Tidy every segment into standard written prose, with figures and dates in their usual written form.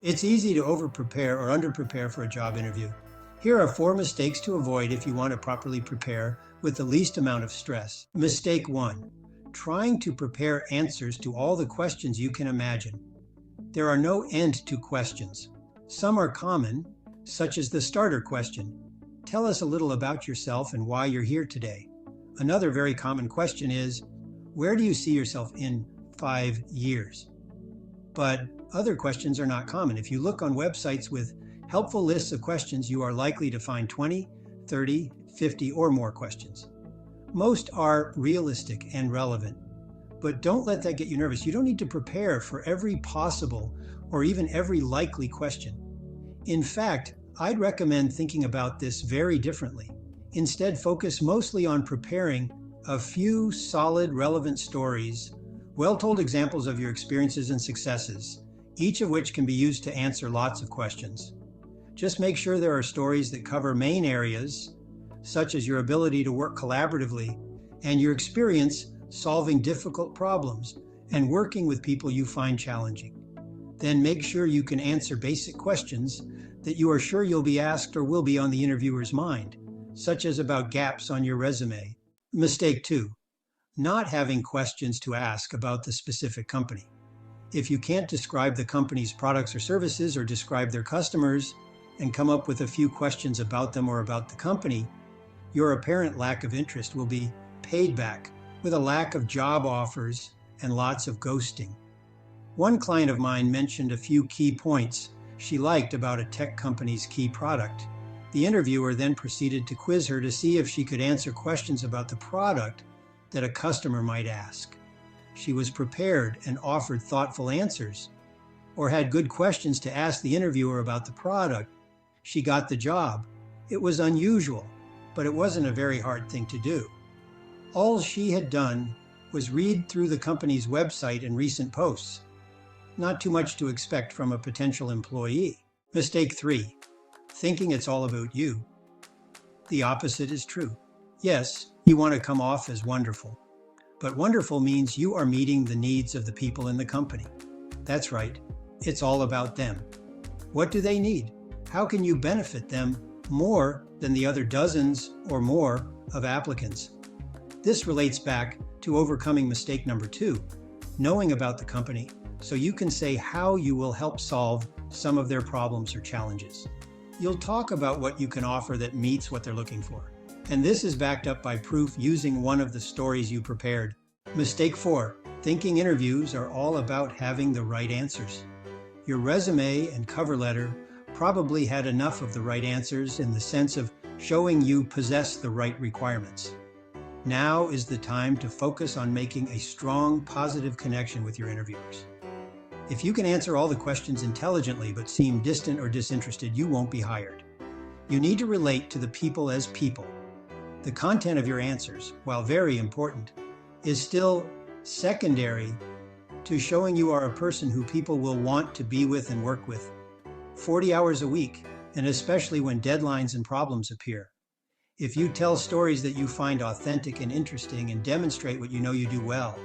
It's easy to over-prepare or under-prepare for a job interview. Here are 4 mistakes to avoid if you want to properly prepare with the least amount of stress. Mistake 1. Trying to prepare answers to all the questions you can imagine. There are no end to questions. Some are common, such as the starter question. Tell us a little about yourself and why you're here today. Another very common question is, where do you see yourself in 5 years? But other questions are not common. If you look on websites with helpful lists of questions, you are likely to find 20, 30, 50, or more questions. Most are realistic and relevant, but don't let that get you nervous. You don't need to prepare for every possible or even every likely question. In fact, I'd recommend thinking about this very differently. Instead, focus mostly on preparing a few solid, relevant stories, well-told examples of your experiences and successes, each of which can be used to answer lots of questions. Just make sure there are stories that cover main areas, such as your ability to work collaboratively and your experience solving difficult problems and working with people you find challenging. Then make sure you can answer basic questions that you are sure you'll be asked or will be on the interviewer's mind, such as about gaps on your resume. Mistake 2. Not having questions to ask about the specific company. If you can't describe the company's products or services or describe their customers and come up with a few questions about them or about the company, your apparent lack of interest will be paid back with a lack of job offers and lots of ghosting. One client of mine mentioned a few key points she liked about a tech company's key product. The interviewer then proceeded to quiz her to see if she could answer questions about the product that a customer might ask. She was prepared and offered thoughtful answers, or had good questions to ask the interviewer about the product. She got the job. It was unusual, but it wasn't a very hard thing to do. All she had done was read through the company's website and recent posts. Not too much to expect from a potential employee. Mistake 3. Thinking it's all about you. The opposite is true. Yes, you want to come off as wonderful, but wonderful means you are meeting the needs of the people in the company. That's right, it's all about them. What do they need? How can you benefit them more than the other dozens or more of applicants? This relates back to overcoming mistake number 2, knowing about the company so you can say how you will help solve some of their problems or challenges. You'll talk about what you can offer that meets what they're looking for. And this is backed up by proof using one of the stories you prepared. Mistake 4. Thinking interviews are all about having the right answers. Your resume and cover letter probably had enough of the right answers in the sense of showing you possess the right requirements. Now is the time to focus on making a strong, positive connection with your interviewers. If you can answer all the questions intelligently but seem distant or disinterested, you won't be hired. You need to relate to the people as people. The content of your answers, while very important, is still secondary to showing you are a person who people will want to be with and work with 40 hours a week, and especially when deadlines and problems appear. If you tell stories that you find authentic and interesting and demonstrate what you know you do well,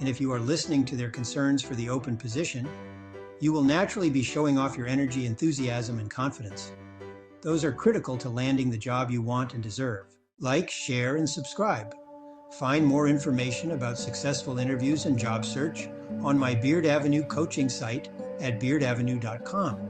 and if you are listening to their concerns for the open position, you will naturally be showing off your energy, enthusiasm, and confidence. Those are critical to landing the job you want and deserve. Like, share, and subscribe. Find more information about successful interviews and job search on my Beard Avenue coaching site at beardavenue.com.